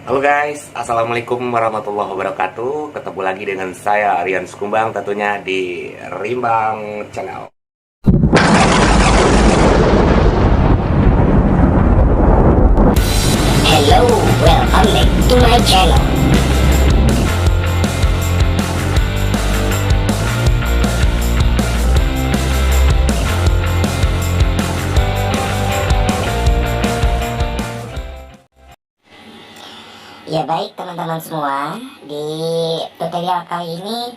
Halo guys, Assalamualaikum warahmatullahi wabarakatuh. Ketemu lagi dengan saya Aryan Sukumbang, tentunya di Rimbang Channel. Hello, welcome back to my channel. Ya baik teman-teman semua, di tutorial kali ini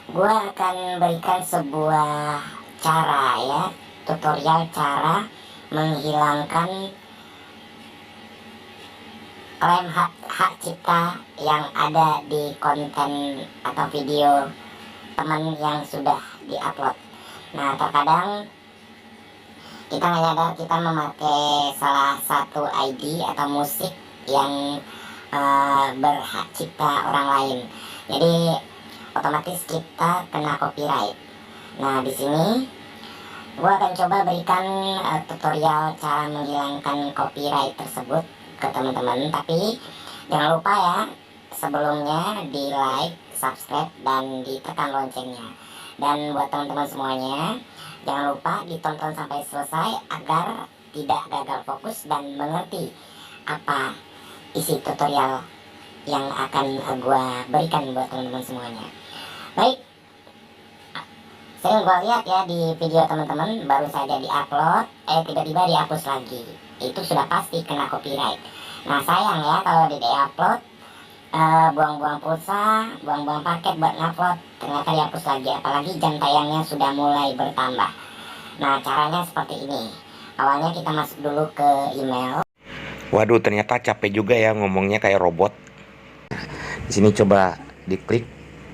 gue akan berikan sebuah cara ya, tutorial cara menghilangkan klaim hak cipta yang ada di konten atau video teman yang sudah diupload. Nah terkadang kita nggak nyadar kita memakai salah satu ID atau musik yang berhak cipta orang lain. Jadi otomatis kita kena copyright. Nah di sini gua akan coba berikan tutorial cara menghilangkan copyright tersebut ke teman-teman. Tapi jangan lupa ya, sebelumnya di like, subscribe, dan ditekan loncengnya. Dan buat teman-teman semuanya, jangan lupa ditonton sampai selesai agar tidak gagal fokus dan mengerti apa isi tutorial yang akan gua berikan buat teman-teman semuanya. Baik, sering gua lihat ya di video teman-teman baru saja diupload, tiba-tiba dihapus lagi. Itu sudah pasti kena copyright. Nah sayang ya kalau di-upload, buang-buang pulsa, buang-buang paket buat ngupload, ternyata dihapus lagi. Apalagi jam tayangnya sudah mulai bertambah. Nah caranya seperti ini. Awalnya kita masuk dulu ke email. Waduh, ternyata capek juga ya ngomongnya kayak robot. Di sini coba diklik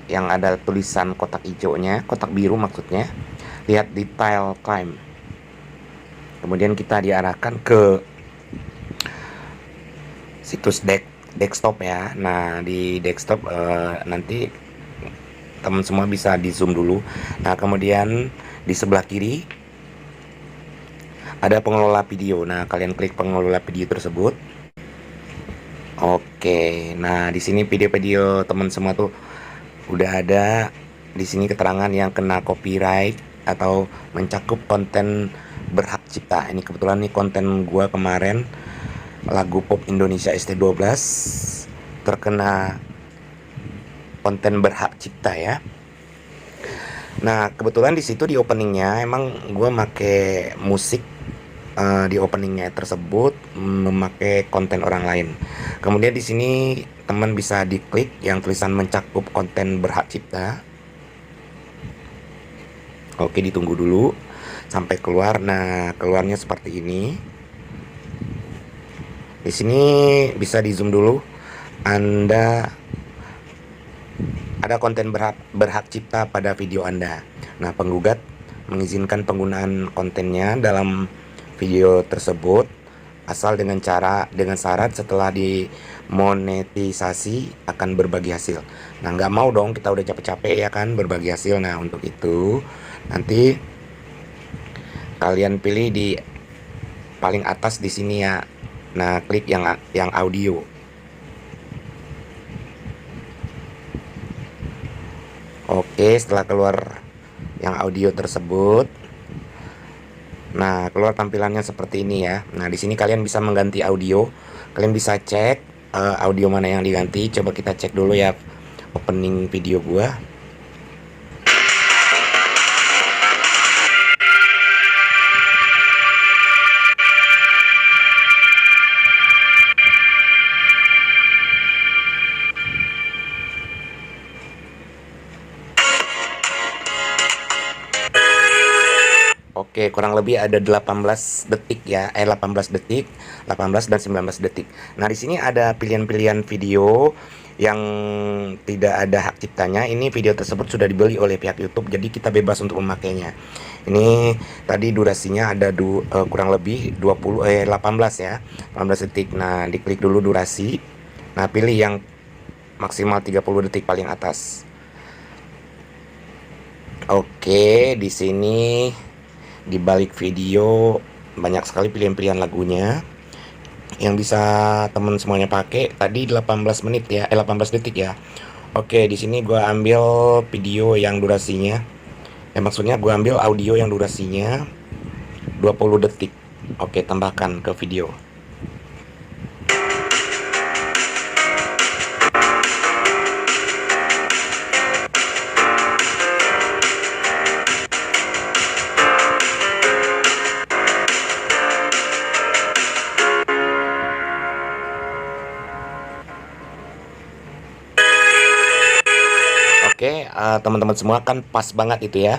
yang ada tulisan kotak hijaunya, kotak biru maksudnya. Lihat detail claim. Kemudian kita diarahkan ke situs desktop ya. Nah di desktop nanti teman semua bisa di zoom dulu. Nah kemudian di sebelah kiri ada pengelola video. Nah kalian klik pengelola video tersebut. Oke, nah di sini video-video teman semua tuh udah ada di sini keterangan yang kena copyright atau mencakup konten berhak cipta. Ini kebetulan nih konten gua kemarin lagu pop Indonesia ST12 terkena konten berhak cipta ya. Nah kebetulan di situ di openingnya emang gua make musik di openingnya tersebut memakai konten orang lain. Kemudian di sini teman bisa diklik yang tulisan mencakup konten berhak cipta. Oke, ditunggu dulu sampai keluar. Nah keluarnya seperti ini. Di sini bisa di zoom dulu. Anda ada konten berhak cipta pada video Anda. Nah penggugat mengizinkan penggunaan kontennya dalam video tersebut asal dengan syarat setelah dimonetisasi akan berbagi hasil. Nah nggak mau dong, kita udah capek-capek ya kan berbagi hasil. Nah untuk itu nanti kalian pilih di paling atas di sini ya. Nah klik yang audio. Oke, setelah keluar yang audio tersebut, nah, keluar tampilannya seperti ini ya. Nah, di sini kalian bisa mengganti audio. Kalian bisa cek audio mana yang diganti. Coba kita cek dulu ya opening video gua. Oke, kurang lebih ada 18 detik ya, 18 detik, 18 dan 19 detik. Nah, di sini ada pilihan-pilihan video yang tidak ada hak ciptanya. Ini video tersebut sudah dibeli oleh pihak YouTube, jadi kita bebas untuk memakainya. Ini tadi durasinya ada kurang lebih 18 ya, 18 detik. Nah, diklik dulu durasi. Nah, pilih yang maksimal 30 detik paling atas. Oke, di sini di balik video banyak sekali pilihan-pilihan lagunya. yang bisa teman semuanya pakai tadi 18 menit ya, 18 detik ya. Oke, di sini gua ambil video yang durasinya, maksudnya gua ambil audio yang durasinya 20 detik. Oke, tambahkan ke video. Oke, teman-teman semua kan pas banget itu ya.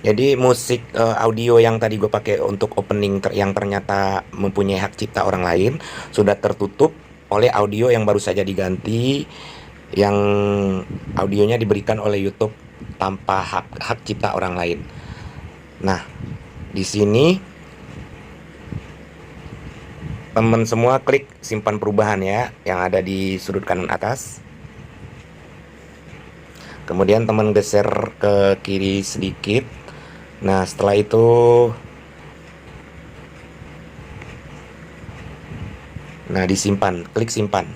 Jadi musik audio yang tadi gue pakai untuk opening yang ternyata mempunyai hak cipta orang lain sudah tertutup oleh audio yang baru saja diganti, yang audionya diberikan oleh YouTube tanpa hak cipta orang lain. Nah, di sini teman semua klik simpan perubahan ya, yang ada di sudut kanan atas. Kemudian teman geser ke kiri sedikit. Nah, setelah itu disimpan, klik simpan.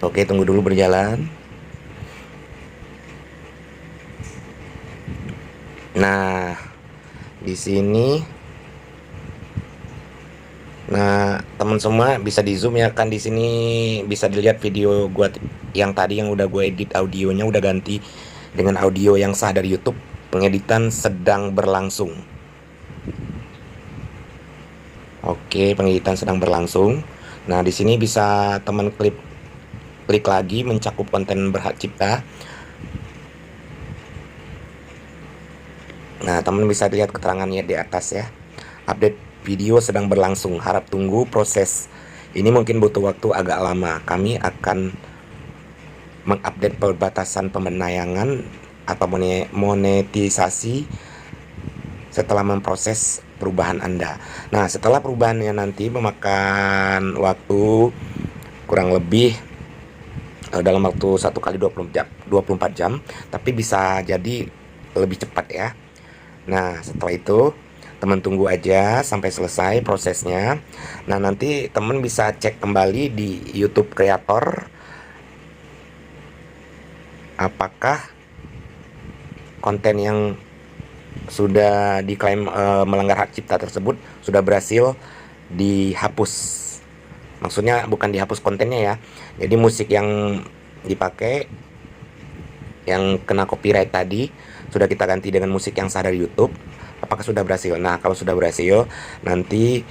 Oke, tunggu dulu berjalan. Nah, di sini teman semua bisa di zoom ya, kan di sini bisa dilihat video gua yang tadi yang udah gue edit audionya udah ganti dengan audio yang sah dari YouTube. Pengeditan sedang berlangsung. Oke, pengeditan sedang berlangsung. Nah, di sini bisa teman klik lagi mencakup konten berhak cipta. Nah, teman bisa lihat keterangannya di atas ya. Update video sedang berlangsung, harap tunggu proses. Ini mungkin butuh waktu agak lama. Kami akan mengupdate perbatasan pemenayangan atau monetisasi setelah memproses perubahan Anda. Nah, setelah perubahannya nanti memakan waktu kurang lebih dalam waktu 1 kali 24 jam, tapi bisa jadi lebih cepat ya. Nah, setelah itu teman tunggu aja sampai selesai prosesnya. Nah, nanti teman bisa cek kembali di YouTube Creator apakah konten yang sudah diklaim melanggar hak cipta tersebut sudah berhasil dihapus. Maksudnya bukan dihapus kontennya ya. Jadi musik yang dipakai yang kena copyright tadi sudah kita ganti dengan musik yang sah dari YouTube. Apakah sudah berhasil? Nah, kalau sudah berhasil, nanti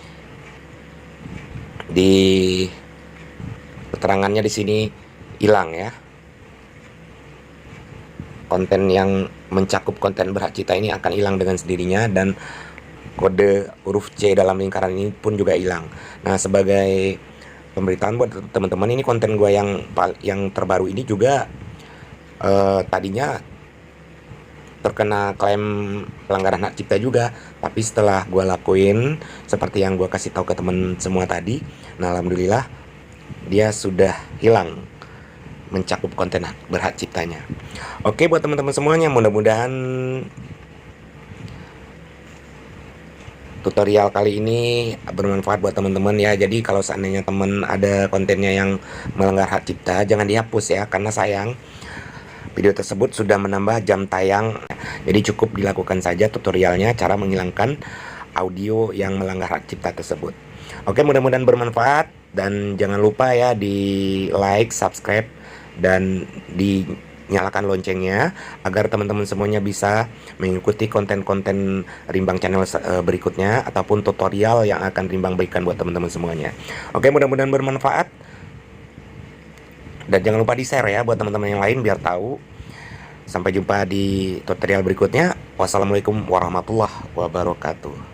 di keterangannya di sini hilang ya. Konten yang mencakup konten berhak cipta ini akan hilang dengan sendirinya, dan kode huruf C dalam lingkaran ini pun juga hilang. Nah, sebagai pemberitaan buat teman-teman, ini konten gue yang terbaru ini juga tadinya terkena klaim pelanggaran hak cipta juga, tapi setelah gue lakuin seperti yang gue kasih tahu ke teman semua tadi, nah alhamdulillah dia sudah hilang mencakup konten berhak ciptanya. Oke, buat teman-teman semuanya, mudah-mudahan tutorial kali ini bermanfaat buat teman-teman ya. Jadi kalau seandainya teman ada kontennya yang melanggar hak cipta, jangan dihapus ya, karena sayang video tersebut sudah menambah jam tayang. Jadi cukup dilakukan saja tutorialnya cara menghilangkan audio yang melanggar hak cipta tersebut. Oke, mudah-mudahan bermanfaat, dan jangan lupa ya di like, subscribe, dan dinyalakan loncengnya agar teman-teman semuanya bisa mengikuti konten-konten Rimbang Channel berikutnya ataupun tutorial yang akan Rimbang berikan buat teman-teman semuanya. Oke, mudah-mudahan bermanfaat. Dan jangan lupa di-share ya buat teman-teman yang lain biar tahu. Sampai jumpa di tutorial berikutnya. Wassalamualaikum warahmatullahi wabarakatuh.